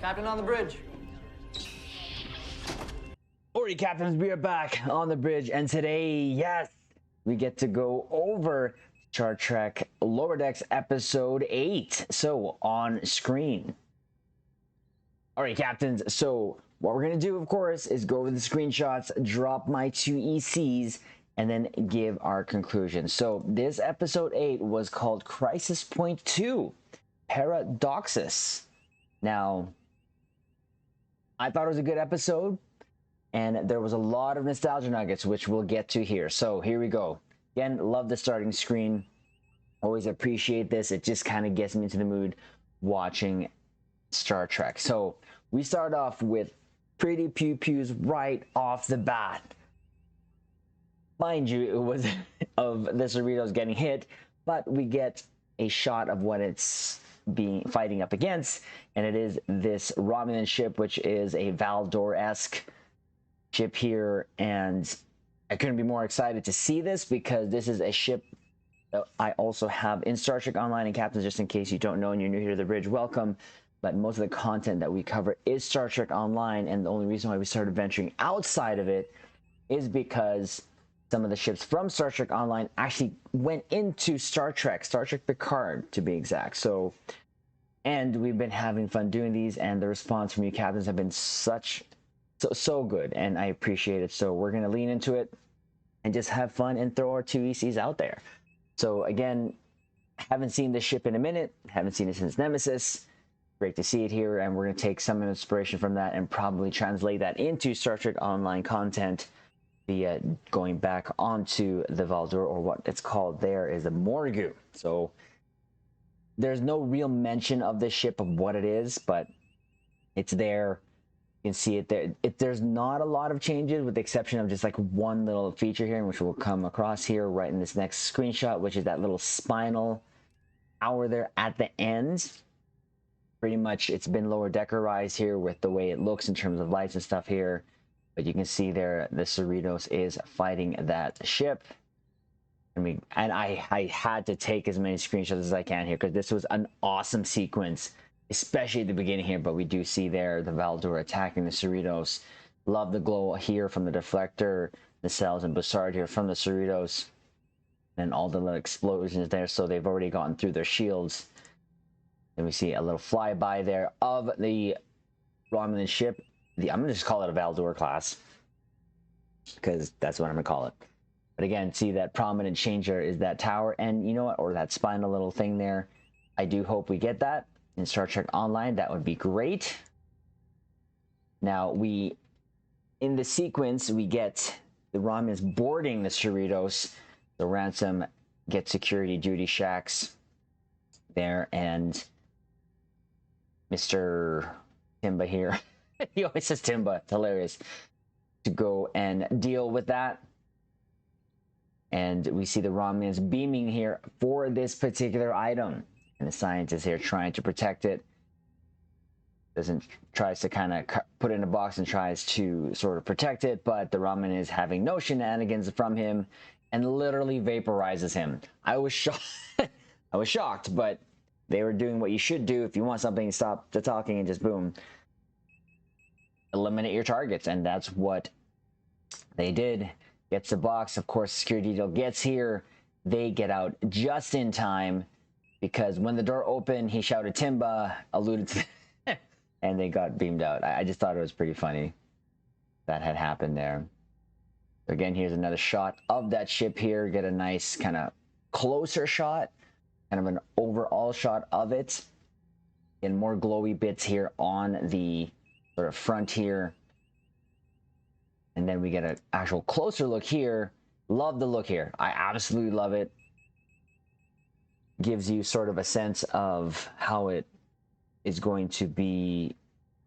Captain on the bridge. Alright, Captains, we are back on the bridge, and today, yes, we get to go over Star Trek Lower Decks Episode 8. So, on screen. Alright, Captains, so what we're going to do, of course, is go over the screenshots, drop my two ECs, and then give our conclusion. So, this Episode 8 was called Crisis Point 2, PARADOXUS. Now, I thought it was a good episode, and there was a lot of nostalgia nuggets, which we'll get to here. So here we go. Again, love the starting screen. Always appreciate this. It just kind of gets me into the mood watching Star Trek. So we start off with pretty pew-pews right off the bat. Mind you, it was of the Cerritos getting hit, but we get a shot of what it's fighting up against, and it is this Romulan ship, which is a Valdor-esque ship here, and I couldn't be more excited to see this because this is a ship that I also have in Star Trek Online. And Captains, just in case you don't know and you're new here to the bridge, welcome. But most of the content that we cover is Star Trek Online, and the only reason why we started venturing outside of it is because some of the ships from Star Trek Online actually went into Star Trek Picard, to be exact. So, and we've been having fun doing these, and the response from you Captains have been so good, and I appreciate it. So we're going to lean into it and just have fun and throw our two ECs out there. So again, haven't seen this ship in a minute, haven't seen it since Nemesis. Great to see it here, and we're going to take some inspiration from that and probably translate that into Star Trek Online content via going back onto the Valdor, or what it's called there is the Morgu. So there's no real mention of this ship, of what it is, but it's there. You can see it there. There's not a lot of changes, with the exception of just like one little feature here, which will come across here right in this next screenshot, which is that little spinal tower there at the end. Pretty much it's been lower deckerized here with the way it looks in terms of lights and stuff here. But you can see there the Cerritos is fighting that ship. And I had to take as many screenshots as I can here because this was an awesome sequence, especially at the beginning here. But we do see there the Valdor attacking the Cerritos. Love the glow here from the deflector, the cells, and Bussard here from the Cerritos, and all the little explosions there. So they've already gotten through their shields. And we see a little flyby there of the Romulan ship. I'm gonna just call it a Valdor class because that's what I'm gonna call it. But again, see that prominent change there is that tower, and you know what, or that spinal little thing there. I do hope we get that in Star Trek Online. That would be great. Now in the sequence, we get the Romulans boarding the Cerritos. The Ransom gets security duty shacks there, and Mr. Timba here, he always says Timba, it's hilarious, to go and deal with that. And we see the Romulans beaming here for this particular item, and the scientist here trying to protect it. Tries to kind of put it in a box and tries to sort of protect it, but the Romulan is having no shenanigans from him and literally vaporizes him. I was shocked. I was shocked, but they were doing what you should do if you want something. Stop the talking and just boom, eliminate your targets, and that's what they did. Gets the box. Of course, security detail gets here. They get out just in time because when the door opened, he shouted Timba, alluded to, and they got beamed out. I just thought it was pretty funny that had happened there. Again, here's another shot of that ship here. Get a nice kind of closer shot, kind of an overall shot of it, and more glowy bits here on the sort of front here. And then we get an actual closer look here. Love the look here. I absolutely love it. Gives you sort of a sense of how it is going to be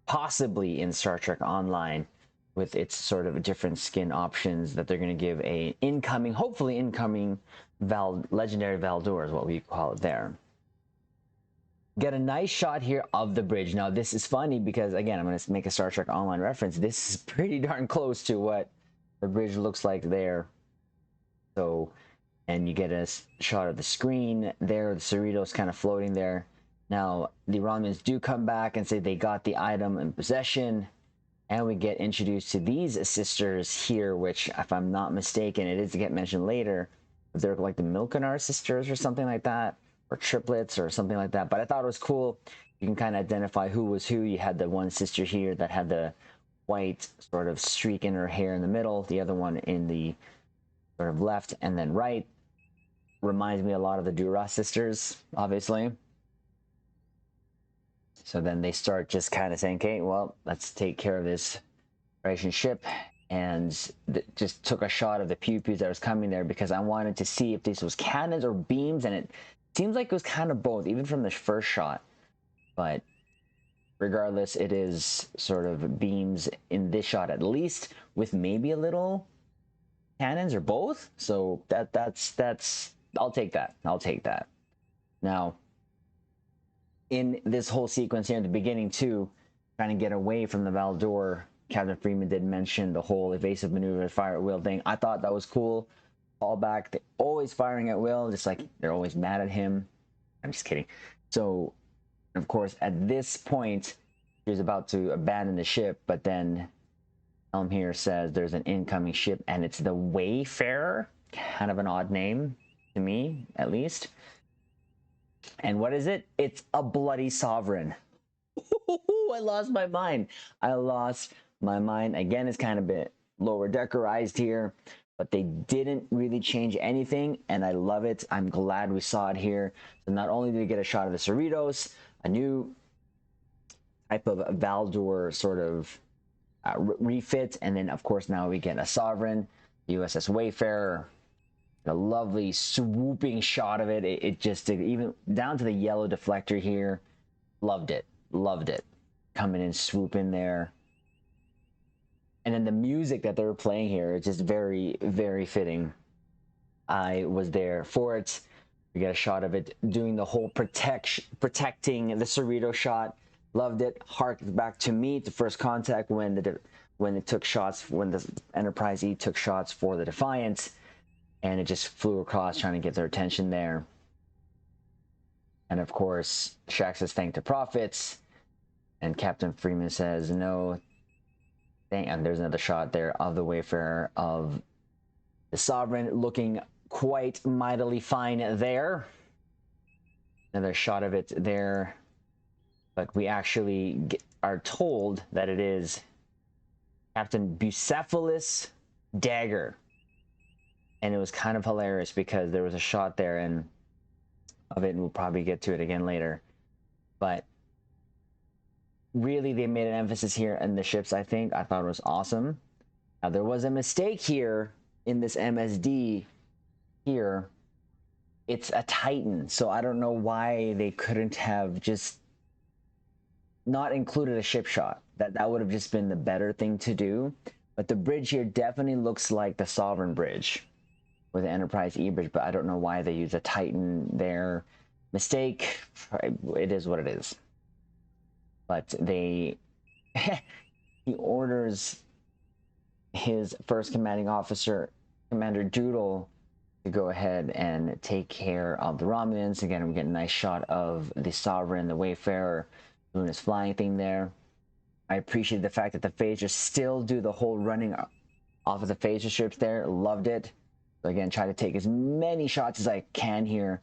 possibly in Star Trek Online, with its sort of different skin options that they're going to give a incoming, hopefully incoming legendary Valdor is what we call it there. Get a nice shot here of the bridge. Now this is funny because, again, I'm going to make a Star Trek Online reference. This is pretty darn close to what the bridge looks like there. So, and you get a shot of the screen there, the Cerritos kind of floating there. Now, the Romulans do come back and say they got the item in possession, and we get introduced to these sisters here, which, if I'm not mistaken, it is to get mentioned later. They're like the Milkenar sisters or something like that, or triplets or something like that. But I thought it was cool. You can kind of identify who was who. You had the one sister here that had the white sort of streak in her hair in the middle, the other one in the sort of left and then right. Reminds me a lot of the Dura sisters, obviously. So then they start just kind of saying, okay, well, let's take care of this relationship. And just took a shot of the pewZ that was coming there because I wanted to see if this was cannons or beams, and it seems like it was kind of both, even from the first shot. But regardless, it is sort of beams in this shot, at least, with maybe a little cannons or both. So that's I'll take that. I'll take that. Now, in this whole sequence here at the beginning too, trying to get away from the Valdor, Captain Freeman did mention the whole evasive maneuver, fire at will thing. I thought that was cool. Fall back, they're always firing at will, just like they're always mad at him. I'm just kidding. So, of course, at this point, he was about to abandon the ship, but then Helm here says there's an incoming ship, and it's the Wayfarer. Kind of an odd name to me, at least. And what is it? It's a bloody sovereign. I lost my mind. I lost my mind. Again, it's kind of a bit lower deckerized here, but they didn't really change anything, and I love it. I'm glad we saw it here. So not only did we get a shot of the Cerritos, a new type of Valdor sort of refit, and then, of course, now we get a sovereign, USS Wayfarer. A lovely swooping shot of it. It just, even down to the yellow deflector here. Loved it. Loved it. Coming in, swooping there. And then the music that they were playing here, it's just very, very fitting. I was there for it. We get a shot of it doing the whole protecting the Cerrito shot. Loved it. Harked back to me, the first contact when it took shots, when the Enterprise E took shots for the Defiant. And it just flew across, trying to get their attention there. And of course, Shax says thank the prophets. And Captain Freeman says no. And there's another shot there of the Wayfarer, of the Sovereign, looking quite mightily fine there. Another shot of it there. But we actually are told that it is Captain Bucephalus Dagger. And it was kind of hilarious because there was a shot there and of it, and we'll probably get to it again later. But really, they made an emphasis here in the ships, I think. I thought it was awesome. Now, there was a mistake here in this MSD here. It's a Titan, so I don't know why they couldn't have just not included a ship shot. That would have just been the better thing to do. But the bridge here definitely looks like the Sovereign bridge, with the Enterprise E bridge, but I don't know why they use a Titan there. Mistake. It is what it is. But he orders his first commanding officer, Commander Doodle, to go ahead and take care of the Romulans. Again, we get a nice shot of the Sovereign, the Wayfarer, doing his flying thing there. I appreciate the fact that the phasers still do the whole running off of the phaser strips there. Loved it. So again, try to take as many shots as I can here.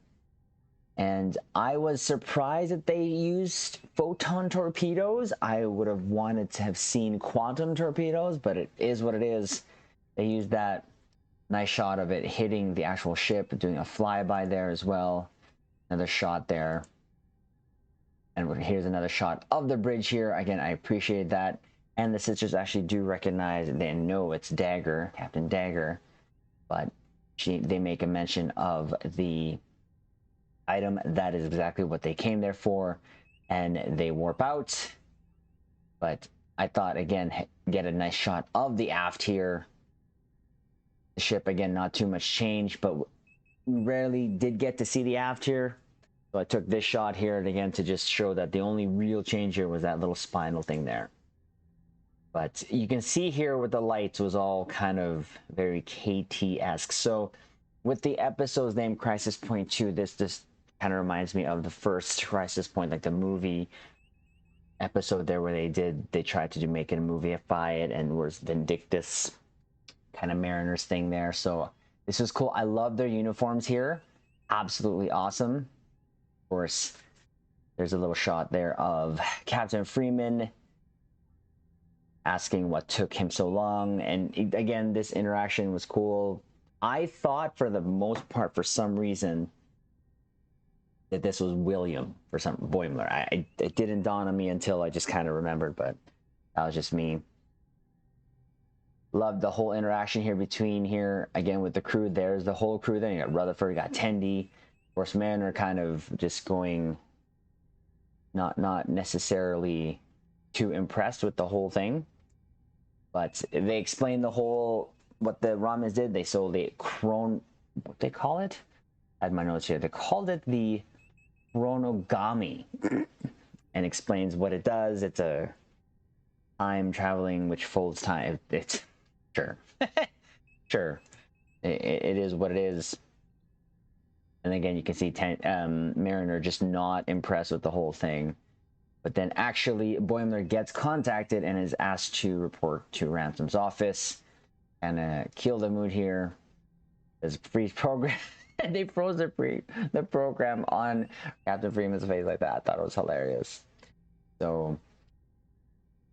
And I was surprised that they used photon torpedoes. I would have wanted to have seen quantum torpedoes, but it is what it is. They used that. Nice shot of it hitting the actual ship, doing a flyby there as well. Another shot there. And here's another shot of the bridge here. Again, I appreciate that. And the sisters actually do recognize, they know it's Dagger, Captain Dagger. But they make a mention of the item. That is exactly what they came there for. And they warp out. But I thought, again, get a nice shot of the aft here. The ship, again, not too much change, but we rarely did get to see the aft here. So I took this shot here, and again, to just show that the only real change here was that little spinal thing there. But you can see here with the lights was all kind of very KT-esque. So with the episode's name, Crisis Point 2, this kind of reminds me of the first Crisis Point, like the movie episode there where they tried to make it a movie-ify it, and was Vindictus kind of Mariners thing there. So this was cool. I love their uniforms here. Absolutely awesome. Of course, there's a little shot there of Captain Freeman asking what took him so long. And again, this interaction was cool. I thought for the most part, for some reason, that this was William for some Boimler. It didn't dawn on me until I just kind of remembered, but that was just me. Love the whole interaction here between here again with the crew. There's the whole crew there. You got Rutherford, you got Tendi. Of course, Mariner kind of just going not necessarily too impressed with the whole thing, but they explained the whole what the Ramens did. They sold the what they call it. I had my notes here. They called it the chronogami, and explains what it does. It's a time traveling which folds time. It's sure, sure, it is what it is. And again, you can see Mariner just not impressed with the whole thing. But then actually, Boimler gets contacted and is asked to report to Ransom's office. And kill the mood here. There's freeze program. They froze the program on Captain Freeman's face like that. I thought it was hilarious. So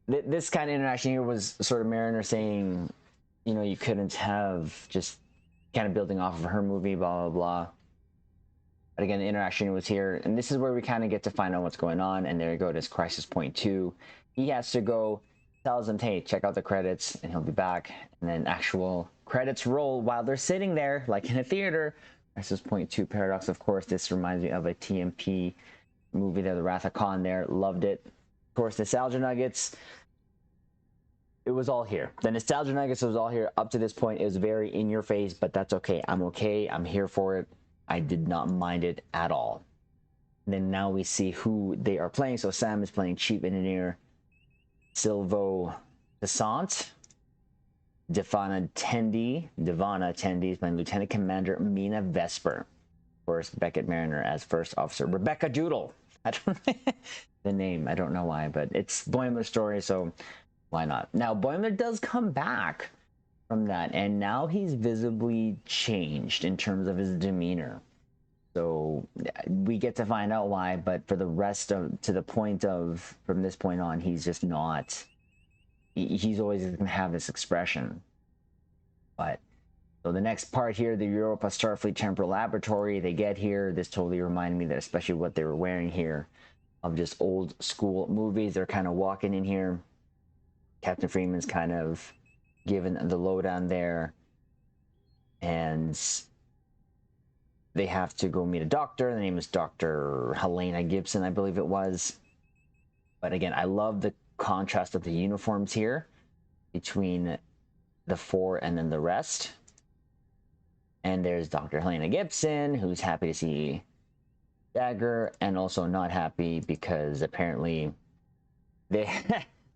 this kind of interaction here was sort of Mariner saying, you know, you couldn't have just kind of building off of her movie, blah, blah, blah. But again, the interaction was here. And this is where we kind of get to find out what's going on. And there you go, this Crisis Point 2. He has to go, tells them, hey, check out the credits, and he'll be back. And then actual credits roll while they're sitting there, like in a theater. Crisis Point 2 Paradox, of course. This reminds me of a TMP movie there, The Wrath of Khan there. Loved it. Of course, Nostalgia Nuggets. It was all here. The Nostalgia Nuggets was all here. Up to this point, it was very in your face, but that's okay. I'm okay. I'm here for it. I did not mind it at all. And then now we see who they are playing. So Sam is playing Chief Engineer Silvo Desant. Devana Tendi is playing Lieutenant Commander Mina Vesper. Of course, Beckett Mariner as First Officer Rebecca Doodle. I don't the name. I don't know why, but it's Boimler's story, so why not? Now Boimler does come back from that, and now he's visibly changed in terms of his demeanor. So we get to find out why, but for the rest of, to the point of, from this point on, he's just not, he's always going to have this expression. But so the next part here, the Europa Starfleet Temporal Laboratory, they get here. This totally reminded me that, especially what they were wearing here, of just old school movies. They're kind of walking in here. Captain Freeman's kind of given the lowdown there, and they have to go meet a doctor. The name is Dr. Helena Gibson, I believe it was. But again, I love the contrast of the uniforms here between the four and then the rest. And there's Dr. Helena Gibson, who's happy to see Dagger, and also not happy because apparently they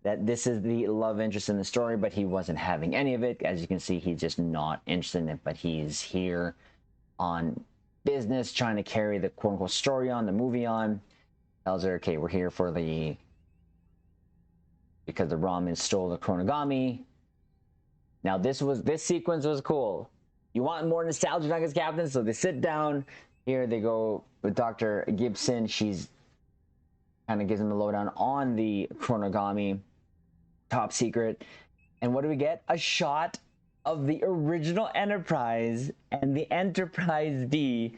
that this is the love interest in the story, but he wasn't having any of it. As you can see, he's just not interested in it, but he's here on business, trying to carry the quote-unquote story on, the movie on. Tells her, okay, we're here for the, because the Ramen stole the chronogami. Now this sequence was cool. You want more nostalgia nuggets, Captain? So they sit down. Here they go with Dr. Gibson. She's kind of gives him the lowdown on the chronogami, top secret. And what do we get? A shot of the original Enterprise and the Enterprise D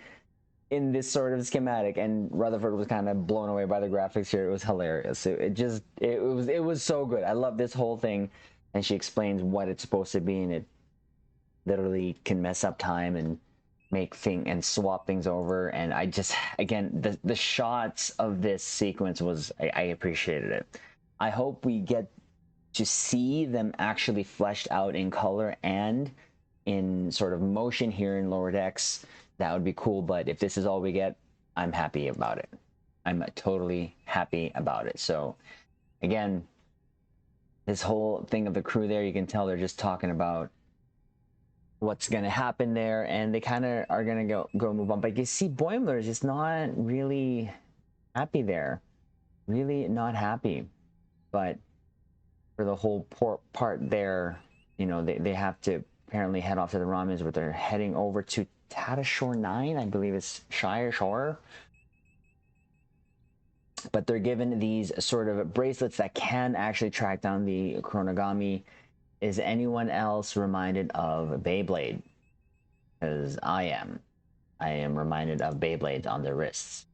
in this sort of schematic. And Rutherford was kind of blown away by the graphics here. It was hilarious. It was so good. I love this whole thing. And she explains what it's supposed to be, and it literally can mess up time and make things and swap things over. And I just, again, the shots of this sequence was, I appreciated it. I hope we get to see them actually fleshed out in color and in sort of motion here in Lower Decks. That would be cool. But if this is all we get, I'm happy about it. I'm totally happy about it. So again, this whole thing of the crew there, you can tell they're just talking about what's gonna happen there, and they kind of are gonna go move on. But you see, Boimler is just not really happy there, really not happy. But for the whole part there, you know, they have to apparently head off to the Romans, where they're heading over to Tadashore 9, I believe it's Shire Shore. But they're given these sort of bracelets that can actually track down the Chronogami. Is anyone else reminded of Beyblade? Because I am. I am reminded of Beyblades on their wrists.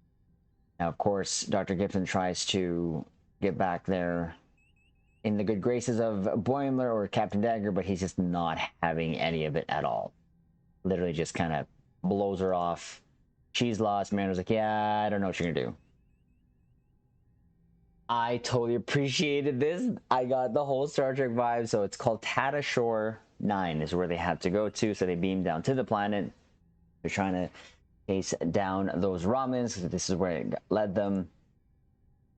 Now, of course, Dr. Gibson tries to get back there in the good graces of Boimler or Captain Dagger, but he's just not having any of it at all. Literally just kind of blows her off. She's lost. Marinder's like, yeah, I don't know what you're going to do. I totally appreciated this. I got the whole Star Trek vibe. So it's called Tadashore 9 is where they have to go to. So they beam down to the planet. They're trying to chase down those Romans. This is where it led them.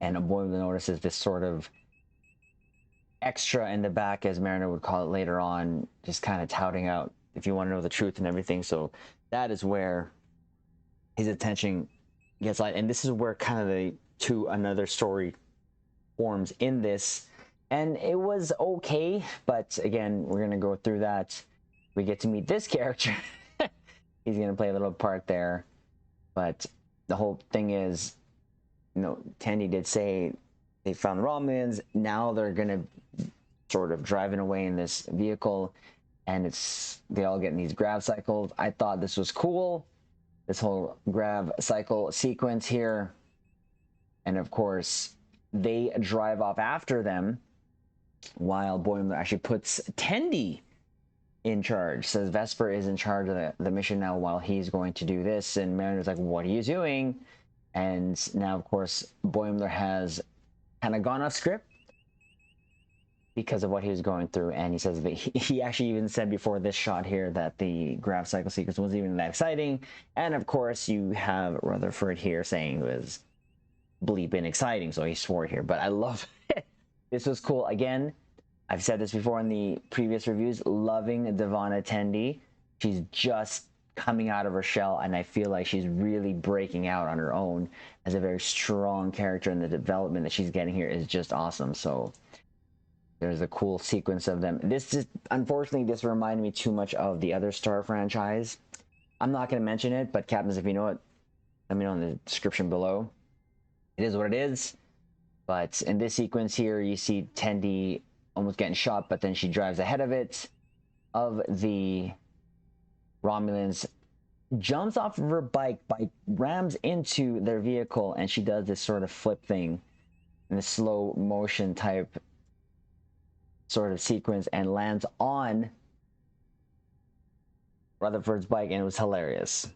And Boimler notices this sort of extra in the back, as Mariner would call it later on, just kind of touting out if you want to know the truth and everything. So that is where his attention gets light. And this is where kind of the another story forms in this, and it was okay, but again, we're gonna go through that. We get to meet this character. He's gonna play a little part there, but the whole thing is, you know, Tandy did say they found the Romulans. Now they're gonna sort of driving away in this vehicle, and they all get in these grav cycles. I thought this was cool, this whole grav cycle sequence here, and of course they drive off after them, while Boimler actually puts Tendi in charge. Says Vesper is in charge of the mission now while he's going to do this. And Mariner's like, what are you doing? And now, of course, Boimler has kind of gone off script because of what he was going through. And he says that he actually even said before this shot here that the grav cycle sequence wasn't even that exciting. And of course, you have Rutherford here saying it was bleeping exciting, so he swore here. But I love it. This was cool. Again, I've said this before in the previous reviews, loving Devana Tendi. She's just coming out of her shell, and I feel like she's really breaking out on her own as a very strong character, and the development that she's getting here is just awesome. So there's a cool sequence of them. This just, unfortunately, this reminded me too much of the other Star franchise. I'm not going to mention it, but captains, if you know it, let me know in the description below. It is what it is. But in this sequence here, you see Tendi almost getting shot, but then she drives ahead of the Romulans, jumps off of her bike, rams into their vehicle, and she does this sort of flip thing in a slow motion type sort of sequence and lands on Rutherford's bike, and it was hilarious.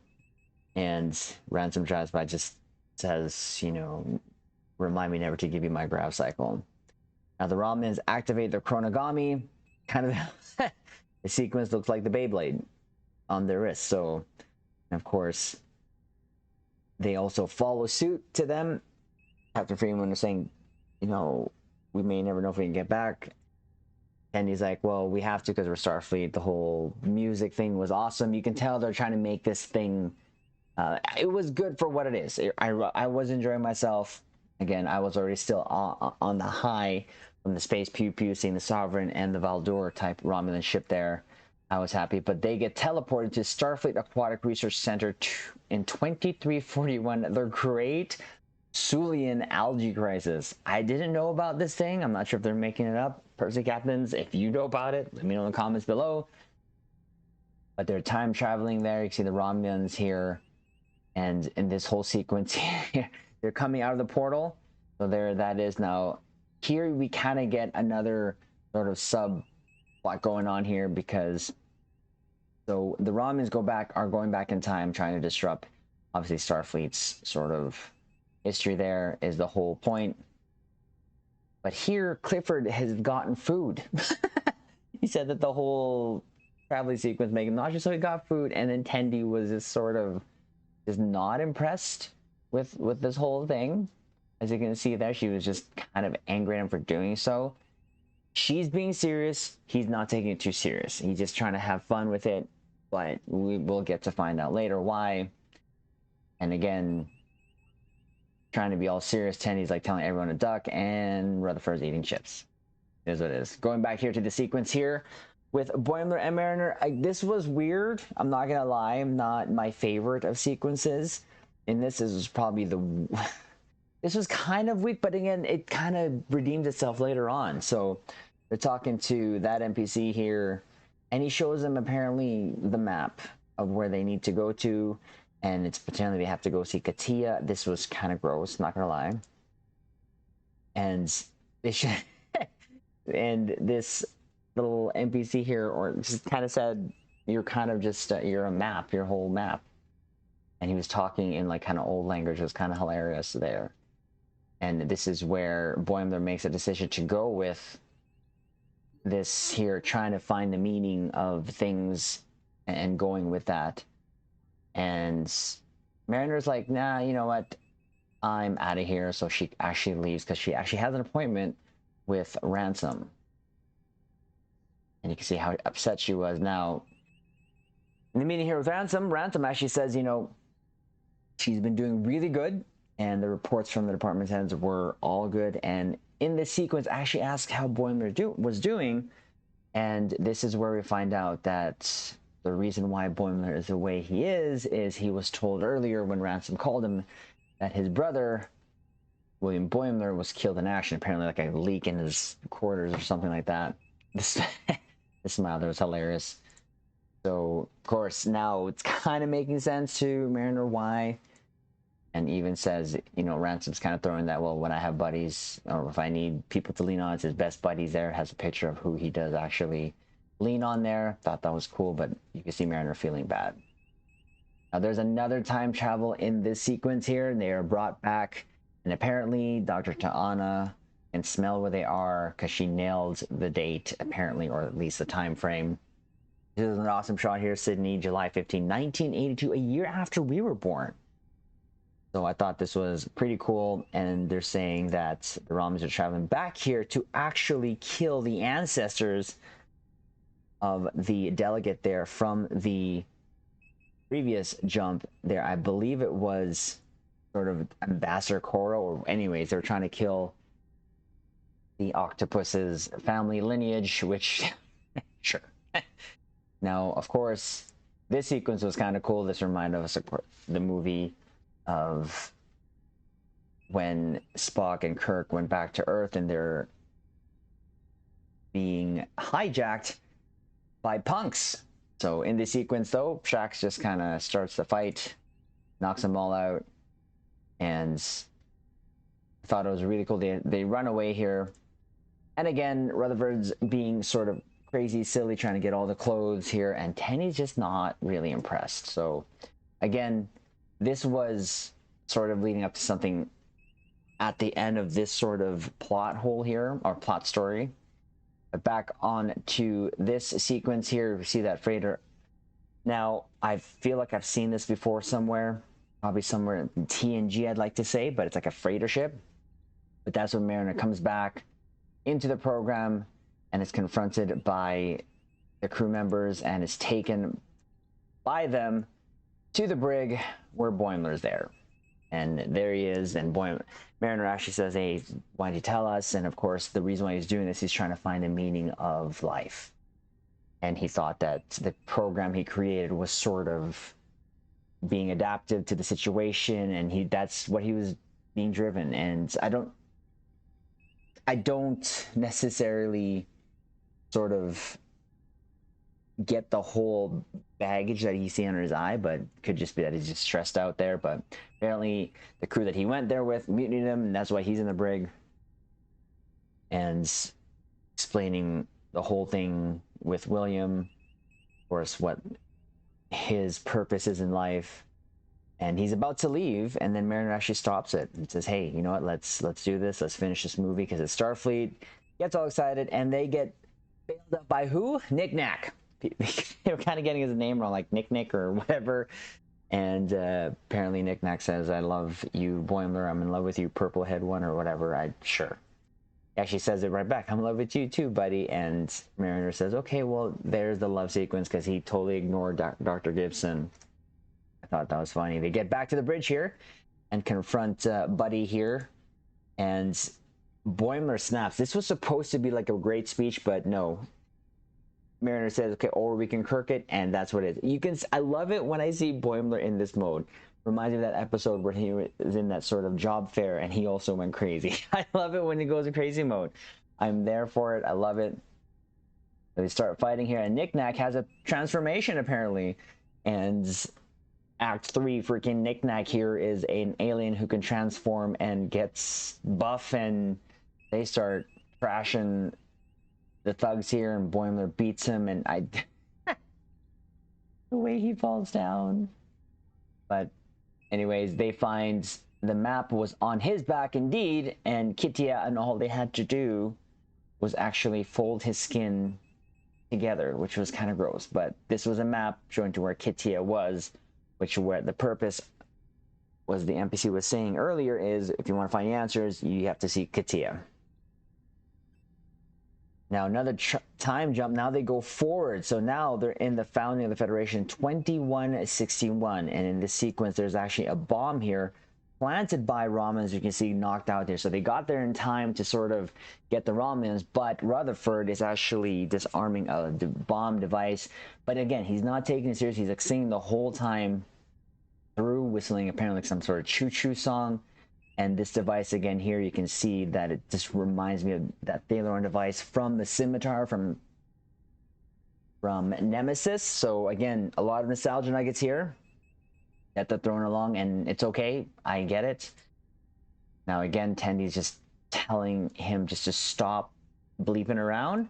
And Ransom drives by, just says, you know, remind me never to give you my grav cycle. Now the Romulans activate their Chronogami. Kind of the sequence looks like the Beyblade on their wrist. So, of course, they also follow suit to them. Captain Freeman was saying, you know, we may never know if we can get back. And he's like, well, we have to because we're Starfleet. The whole music thing was awesome. You can tell they're trying to make this thing. It was good for what it is. I was enjoying myself. Again, I was already still on the high from the space pew pew, seeing the Sovereign and the Valdor type Romulan ship there. I was happy, but they get teleported to Starfleet Aquatic Research Center in 2341. Their great Sulian algae crisis. I didn't know about this thing. I'm not sure if they're making it up. Personally, captains, if you know about it, let me know in the comments below. But they're time traveling there. You can see the Romulans here. And in this whole sequence here, they're coming out of the portal. So there that is. Now, here we kind of get another sort of subplot going on here, because so the Romulans are going back in time, trying to disrupt, obviously, Starfleet's sort of history there is the whole point. But here, Clifford has gotten food. He said that the whole traveling sequence made him nauseous, so he got food, and then Tendi was just sort of just not impressed with this whole thing. As you can see there, she was just kind of angry at him for doing so. She's being serious. He's not taking it too serious. He's just trying to have fun with it. but we will get to find out later why. And again, trying to be all serious, Tenny's like telling everyone to duck, and Rutherford's eating chips. It is what it is. Going back here to the sequence here with Boimler and Mariner, this was weird. I'm not gonna lie, not my favorite of sequences. In this is probably the this was kind of weak, but again, it kind of redeemed itself later on. So they're talking to that NPC here, and he shows them apparently the map of where they need to go to, and it's apparently they have to go see Katia. This was kind of gross, not gonna lie. And they should, and this little NPC here, or just kind of said, "You're kind of just you're a map, your whole map." And he was talking in like kind of old language. It was kind of hilarious there. And this is where Boimler makes a decision to go with this here, trying to find the meaning of things and going with that. And Mariner's like, nah, you know what? I'm out of here. So she actually leaves because she actually has an appointment with Ransom. And you can see how upset she was. Now, in the meeting here with Ransom, Ransom actually says, you know, she's been doing really good. And the reports from the department heads were all good. And in this sequence, I actually asked how Boimler was doing. And this is where we find out that the reason why Boimler is the way he is he was told earlier when Ransom called him that his brother, William Boimler, was killed in action. Apparently like a leak in his quarters or something like that. This smile there was hilarious. So, of course, now it's kind of making sense to Mariner why. And even says, you know, Ransom's kind of throwing that, well, when I have buddies, or if I need people to lean on, it's his best buddies there. Has a picture of who he does actually lean on there. Thought that was cool, but you can see Mariner feeling bad. Now, there's another time travel in this sequence here, and they are brought back. And apparently, Dr. Ta'ana can smell where they are because she nailed the date, apparently, or at least the time frame. This is an awesome shot here, Sydney, July 15, 1982, a year after we were born. So I thought this was pretty cool, and they're saying that the Romulans are traveling back here to actually kill the ancestors of the delegate there from the previous jump there. I believe it was sort of Ambassador Koro, or anyways, they were trying to kill the octopus's family lineage, which, sure. Now, of course, this sequence was kind of cool. This reminded us of the movie of when Spock and Kirk went back to Earth and they're being hijacked by punks. So in this sequence, though, Shax just kind of starts the fight, knocks them all out, and I thought it was really cool. They run away here. And again, Rutherford's being sort of crazy, silly, trying to get all the clothes here, and Tenny's just not really impressed. So again, this was sort of leading up to something at the end of this sort of plot hole here, or plot story. But back on to this sequence here, we see that freighter. Now, I feel like I've seen this before somewhere, probably somewhere in TNG, I'd like to say, but it's like a freighter ship. But that's when Mariner comes back into the program and is confronted by the crew members and is taken by them to the brig where Boimler's there. And there he is, and Mariner actually says, hey, why did you tell us? And of course, the reason why he's doing this, he's trying to find the meaning of life. And he thought that the program he created was sort of being adaptive to the situation, and that's what he was being driven. And I don't necessarily sort of get the whole baggage that he's seeing under his eye, but could just be that he's just stressed out there. But apparently the crew that he went there with mutinied him, and that's why he's in the brig, and explaining the whole thing with William, of course, what his purpose is in life. And he's about to leave, and then Mariner actually stops it and says, hey, you know what, let's do this, let's finish this movie, because it's Starfleet. Gets all excited, and they get bailed up by who? Nick Nack. They were kind of getting his name wrong, like Nick Nick or whatever. And apparently Nick Nack says, I love you, Boimler, I'm in love with you, purple head one, or whatever. Sure. he actually says it right back. I'm in love with you too, buddy. And Mariner says, okay, well, there's the love sequence, because he totally ignored Dr. Gibson. I thought that was funny. They get back to the bridge here and confront Buddy here. And Boimler snaps. This was supposed to be like a great speech, but no. Mariner says, okay, or we can Kirk it, and that's what it is. You can. I love it when I see Boimler in this mode. Reminds me of that episode where he was in that sort of job fair and he also went crazy. I love it when he goes in crazy mode. I'm there for it. I love it. They start fighting here, and Knick-Knack has a transformation apparently. And Act 3, freaking Knick-Knack here is an alien who can transform and gets buff, and they start trashing the thugs here, and Boimler beats him, and the way he falls down. But anyways, they find the map was on his back indeed, and Kitia, and all they had to do was actually fold his skin together, which was kind of gross. But this was a map showing to where Kitia was, which where the purpose was, the NPC was saying earlier, is if you want to find the answers, you have to see Kitia. Now another time jump. Now they go forward. So now they're in the founding of the Federation, 2161. And in this sequence, there's actually a bomb here planted by Romulans. You can see knocked out here. So they got there in time to sort of get the Romulans, but Rutherford is actually disarming a bomb device. But again, he's not taking it serious. He's like singing the whole time through, whistling apparently some sort of choo-choo song. And this device again here, you can see that it just reminds me of that Thalaron device from the scimitar from Nemesis. So again, a lot of nostalgia nuggets here that they're throwing along, and it's okay. I get it. Now again, Tendy's just telling him just to stop bleeping around,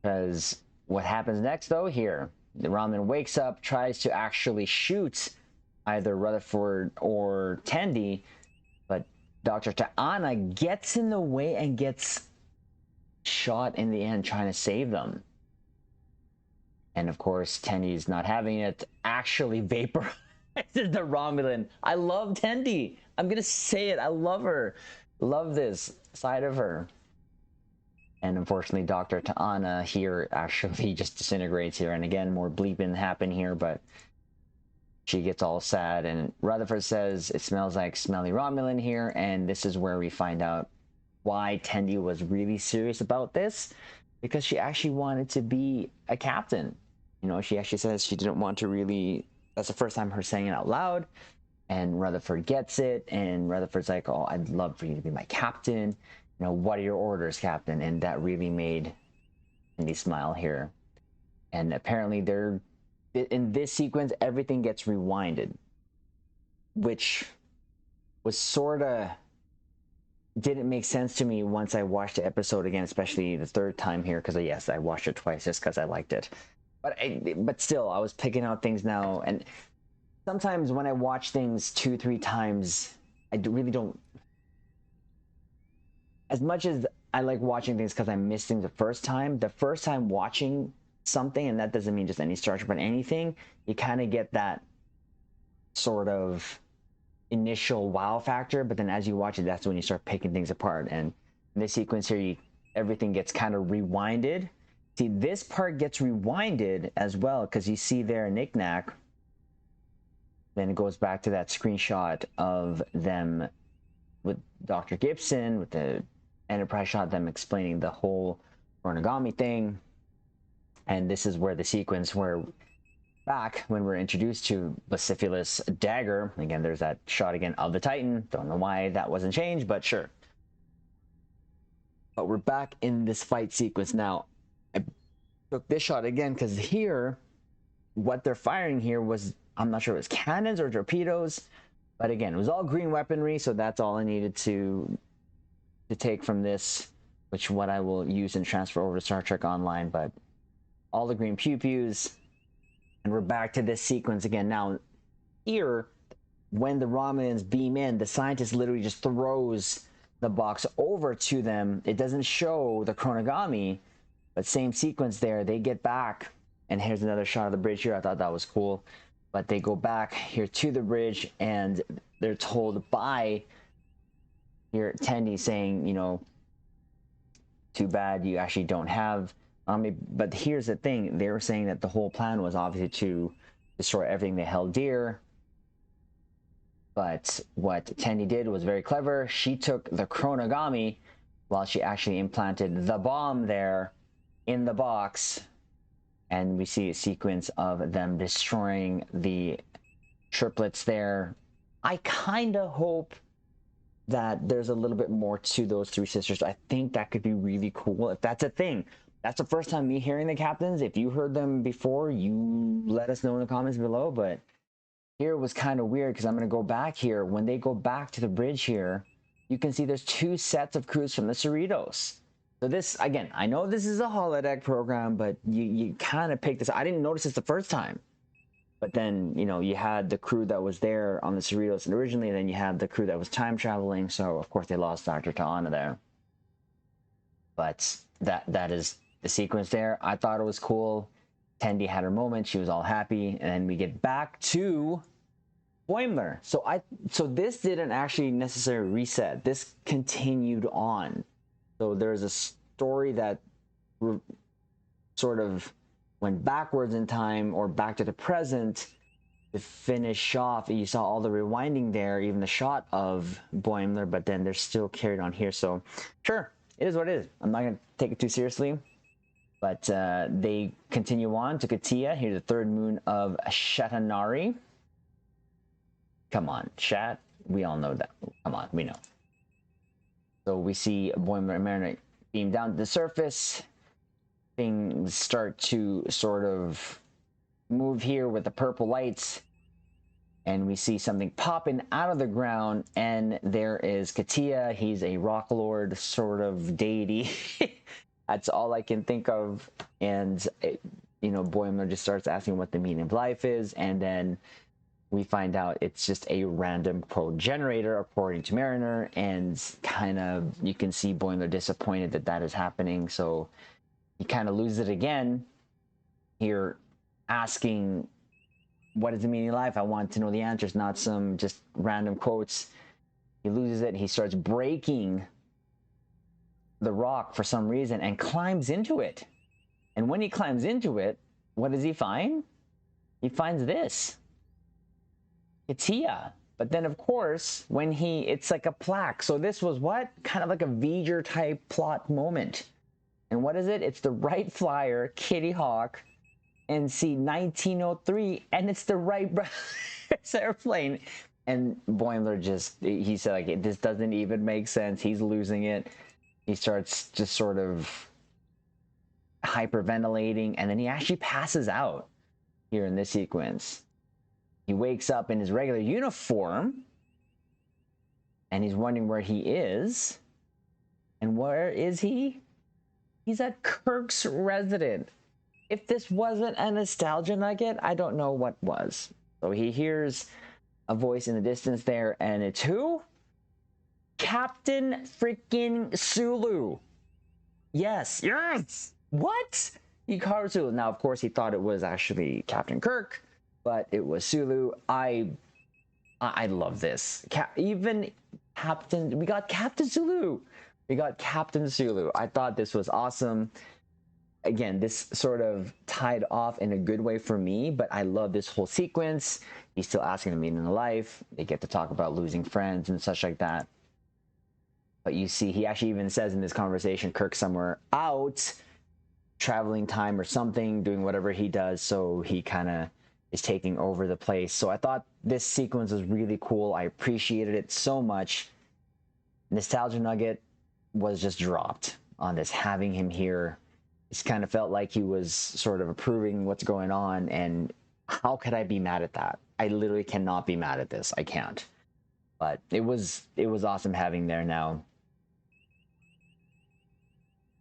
because what happens next though here, the Romulan wakes up, tries to actually shoot either Rutherford or Tendi, but Dr. T'Ana gets in the way and gets shot in the end trying to save them. And of course, Tendy's not having it, actually vaporizes the Romulan. I love Tendi. I'm gonna say it. I love her. Love this side of her. And unfortunately, Dr. T'Ana here actually just disintegrates here. And again, more bleeping happen here, but she gets all sad, and Rutherford says it smells like smelly Romulan here, and this is where we find out why Tendi was really serious about this, because she actually wanted to be a captain. You know, she actually says she didn't want to really, that's the first time her saying it out loud, and Rutherford gets it, and Rutherford's like, oh, I'd love for you to be my captain. You know, what are your orders, Captain? And that really made Tendi smile here. And apparently they're, in this sequence, everything gets rewinded, which was sort of didn't make sense to me once I watched the episode again, especially the third time here, because yes, I watched it twice just because I liked it. But still, I was picking out things now, and sometimes when I watch things 2-3 times, I really don't. As much as I like watching things because I missed things the first time watching something, and that doesn't mean just any Star Trek, but anything, you kind of get that sort of initial wow factor, but then as you watch it, that's when you start picking things apart. And in this sequence here, everything gets kind of rewinded. See, this part gets rewinded as well, because you see there Knick-Knack, then it goes back to that screenshot of them with Dr. Gibson, with the Enterprise shot, them explaining the whole Chronogami thing. And this is where the sequence where back when we're introduced to Bacillus Dagger, again, there's that shot again of the Titan. Don't know why that wasn't changed, but sure. But we're back in this fight sequence now. I took this shot again because here, what they're firing here was, I'm not sure if it was cannons or torpedoes, but again, it was all green weaponry, so that's all I needed to take from this, which what I will use and transfer over to Star Trek Online. But all the green pew-pews, and we're back to this sequence again. Now, here, when the Romulans beam in, the scientist literally just throws the box over to them. It doesn't show the Chronogami, but same sequence there. They get back, and here's another shot of the bridge here. I thought that was cool. But they go back here to the bridge, and they're told by Here, Tandy saying, you know, too bad you actually don't have. But here's the thing: they were saying that the whole plan was obviously to destroy everything they held dear. But what Tandy did was very clever. She took the chronogami while she actually implanted the bomb there in the box, and we see a sequence of them destroying the triplets there. I kind of hope that there's a little bit more to those three sisters. I think that could be really cool if that's a thing. That's the first time me hearing the captains. If you heard them before, you let us know in the comments below. But here was kind of weird because I'm going to go back here. When they go back to the bridge here, you can see there's two sets of crews from the Cerritos. So this, again, I know this is a holodeck program, but you kind of picked this. I didn't notice this the first time. But then, you know, you had the crew that was there on the Cerritos originally, and then you had the crew that was time traveling. So, of course, they lost Dr. Ta'ana there. But that is the sequence there. I thought it was cool. Tendi had her moment. She was all happy. And then we get back to Boimler. So this didn't actually necessarily reset. This continued on. So there's a story that sort of went backwards in time or back to the present to finish off. You saw all the rewinding there, even the shot of Boimler, but then they're still carried on here. So sure, it is what it is. I'm not going to take it too seriously. But they continue on to Katia. Here's the third moon of Shatanari. Come on, Shat. We all know that. Come on, we know. So we see Boimler and Mariner beam down to the surface. Things start to sort of move here with the purple lights. And we see something popping out of the ground. And there is Katia. He's a rock lord sort of deity. That's all I can think of. And, you know, Boimler just starts asking what the meaning of life is. And then we find out it's just a random quote generator, according to Mariner. And kind of, you can see Boimler disappointed that that is happening. So he kind of loses it again here, asking, what is the meaning of life? I want to know the answers, not some just random quotes. He loses it. He starts breaking the rock for some reason and climbs into it. And when he climbs into it, what does he find? He finds this. Katia. But then, of course, when it's like a plaque. So this was what? Kind of like a V'ger type plot moment. And what is it? It's the Wright Flyer, Kitty Hawk, NC 1903, and it's the Wright Brothers airplane. And Boimler he said, like, this doesn't even make sense. He's losing it. He starts just sort of hyperventilating, and then he actually passes out here in this sequence. He wakes up in his regular uniform, and he's wondering where he is. And where is he? He's at Kirk's residence. If this wasn't a nostalgia nugget, I don't know what was. So he hears a voice in the distance there, and it's who? Captain freaking Sulu. Yes. What? He called Sulu. Now, of course, he thought it was actually Captain Kirk, but it was Sulu. I love this. We got Captain Sulu. We got Captain Sulu. I thought this was awesome. Again, this sort of tied off in a good way for me, but I love this whole sequence. He's still asking the meaning of life. They get to talk about losing friends and such like that. But you see, he actually even says in this conversation, Kirk's somewhere out, traveling time or something, doing whatever he does. So he kind of is taking over the place. So I thought this sequence was really cool. I appreciated it so much. Nostalgia Nugget was just dropped on this, having him here. It kind of felt like he was sort of approving what's going on, and how could I be mad at that? I literally cannot be mad at this. I can't. But it was awesome having there now.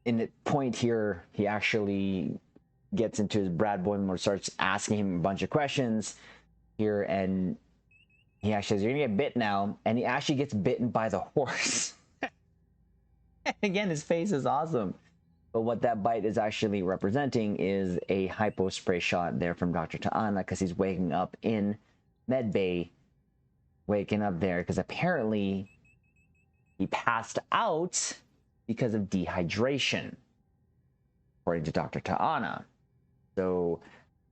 In the point here, he actually gets into his Brad Boimler, starts asking him a bunch of questions here, and he actually says, "You're gonna get bit now," and he actually gets bitten by the horse. Again, his face is awesome. But what that bite is actually representing is a hypo spray shot there from Dr. Ta'ana, because he's waking up in medbay, waking up there, because apparently he passed out because of dehydration, according to Dr. Ta'ana. So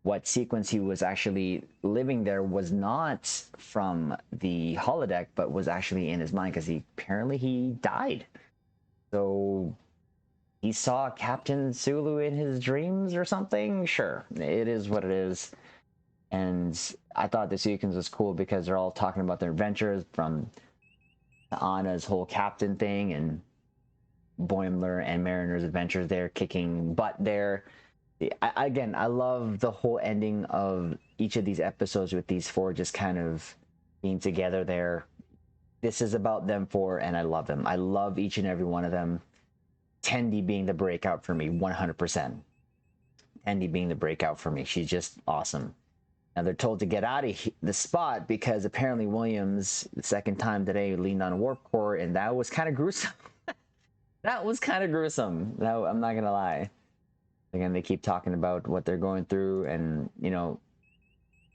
what sequence he was actually living there was not from the holodeck, but was actually in his mind, because he died. So he saw Captain Sulu in his dreams or something. Sure, it is what it is. And I thought the sequence was cool because they're all talking about their adventures, from Anna's whole captain thing and Boimler and Mariner's adventures there, kicking butt there. Again, I love the whole ending of each of these episodes with these four just kind of being together there. This is about them four, and I love them. I love each and every one of them. Tendi being the breakout for me, 100%. Tendi being the breakout for me. She's just awesome. Now they're told to get out of the spot because apparently Williams, the second time today, leaned on a warp core, and that was kind of gruesome. That was kind of gruesome. No, I'm not gonna lie. Again, they keep talking about what they're going through, and you know,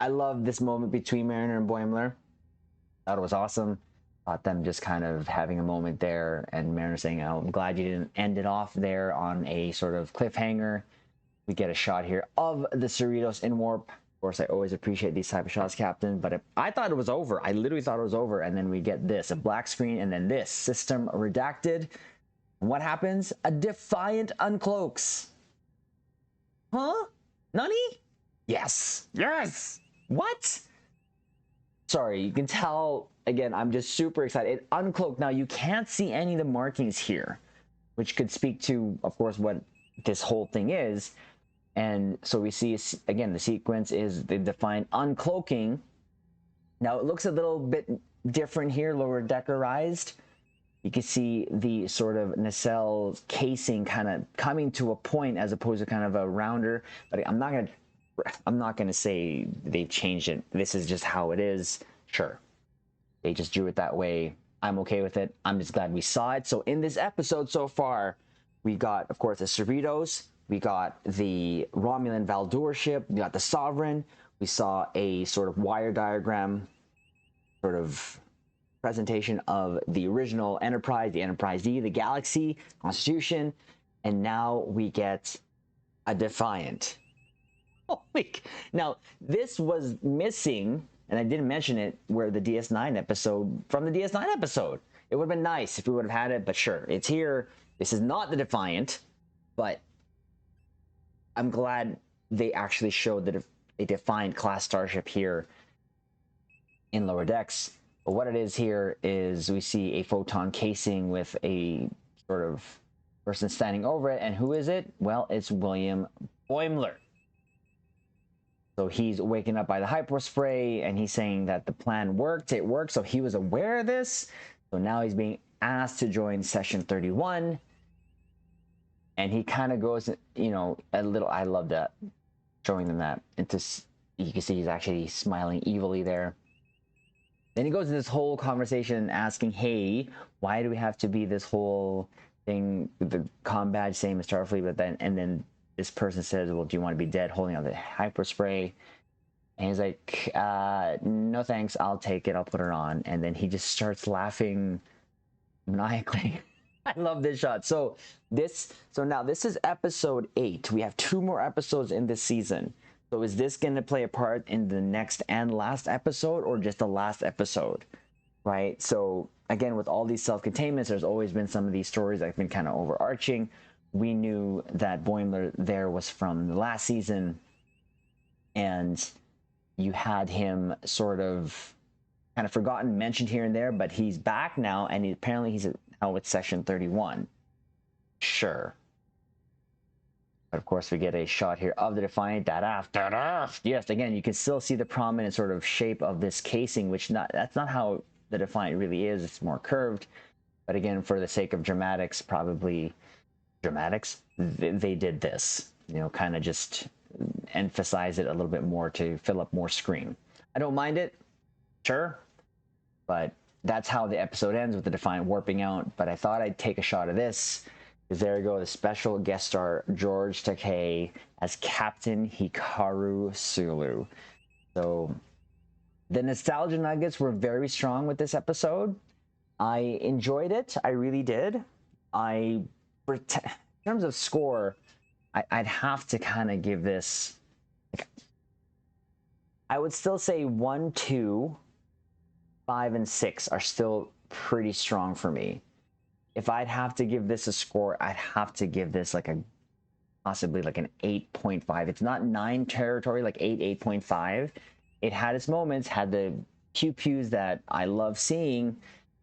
I love this moment between Mariner and Boimler. Thought it was awesome. Thought them just kind of having a moment there, and Mariner saying, "Oh, I'm glad you didn't end it off there on a sort of cliffhanger." We get a shot here of the Cerritos in warp. Of course, I always appreciate these type of shots, Captain, but I thought it was over. I literally thought it was over, and then we get this, a black screen, and then this, system redacted. And what happens? A Defiant uncloaks. Huh? Nani? Yes. Yes. What? Sorry, you can tell, again, I'm just super excited. It uncloaked. Now, you can't see any of the markings here, which could speak to, of course, what this whole thing is. And so we see, again, the sequence is the Defiant uncloaking. Now, it looks a little bit different here, lower deckerized. You can see the sort of nacelle casing kind of coming to a point as opposed to kind of a rounder. But I'm not gonna say they've changed it. This is just how it is. Sure, they just drew it that way. I'm okay with it. I'm just glad we saw it. So in this episode so far, we got, of course, the Cerritos. We got the Romulan Valdur ship. We got the Sovereign. We saw a sort of wire diagram, sort of presentation of the original Enterprise, the Enterprise D, the Galaxy, Constitution, and now we get a Defiant. Oh, wait. Now, this was missing, and I didn't mention it, where the DS9 episode, from the DS9 episode. It would have been nice if we would have had it, but sure, it's here. This is not the Defiant, but I'm glad they actually showed that a Defiant class starship here in Lower Decks. But what it is here is we see a photon casing with a sort of person standing over it. And who is it? Well, it's William Boimler. So he's waking up by the hypospray, and he's saying that the plan worked. It worked. So he was aware of this. So now he's being asked to join Session 31. And he kind of goes, you know, a little, I love that, showing them that. You can see he's actually smiling evilly there. Then he goes into this whole conversation asking, hey, why do we have to be this whole thing with the comm badge, same as Starfleet? But then this person says, well, do you want to be dead, holding out the hyperspray? And he's like, no thanks, I'll take it, I'll put it on. And then he just starts laughing maniacally. I love this shot. So now this is episode 8. We have 2 more episodes in this season. So is this going to play a part in the next and last episode, or just the last episode, right? So again, with all these self-containments, there's always been some of these stories that have been kind of overarching. We knew that Boimler there was from the last season, and you had him sort of kind of forgotten, mentioned here and there, but he's back now, and apparently he's now with Section 31. Sure. But of course, we get a shot here of the Defiant. Yes, again, you can still see the prominent sort of shape of this casing, which that's not how the Defiant really is. It's more curved. But again, for the sake of dramatics, probably dramatics, they did this. You know, kind of just emphasize it a little bit more to fill up more screen. I don't mind it, sure, but that's how the episode ends, with the Defiant warping out. But I thought I'd take a shot of this. There you go, the special guest star George Takei as Captain Hikaru Sulu. So the nostalgia nuggets were very strong with this episode. I enjoyed it. I really did. In terms of score, I'd have to kind of give this. Like, I would still say 1, 2, 5, and 6 are still pretty strong for me. If I'd have to give this a score, I'd have to give this like a possibly like an 8.5. It's not 9 territory, like 8.5. It had its moments, had the pewZ that I love seeing,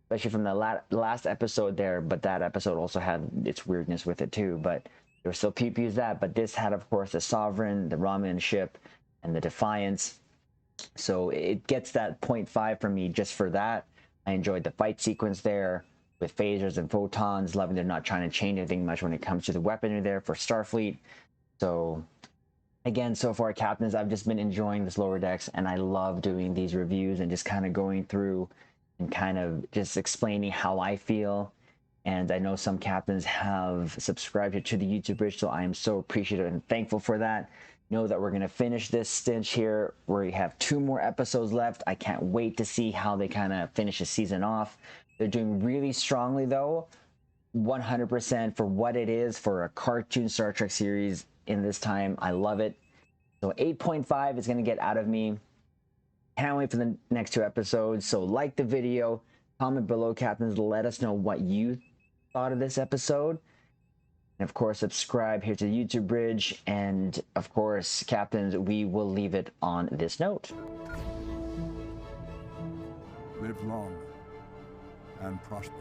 especially from the last episode there, but that episode also had its weirdness with it too. But there were still pewZ that, but this had, of course, the Sovereign, the Ramen ship, and the Defiance. So it gets that 0.5 from me just for that. I enjoyed the fight sequence there with phasers and photons, loving they're not trying to change anything much when it comes to the weaponry there for Starfleet. So again, so far, Captains, I've just been enjoying this Lower Decks, and I love doing these reviews and just kind of going through and kind of just explaining how I feel. And I know some Captains have subscribed to the YouTube bridge, so I am so appreciative and thankful for that. Know that we're going to finish this stitch here. We have 2 more episodes left. I can't wait to see how they kind of finish the season off. They're doing really strongly, though. 100% for what it is for a cartoon Star Trek series in this time. I love it. So 8.5 is going to get out of me. Can't wait for the next 2 episodes. So like the video, comment below, Captains. Let us know what you thought of this episode. And of course, subscribe here to the YouTube bridge. And of course, Captains, we will leave it on this note. Live long and prosper.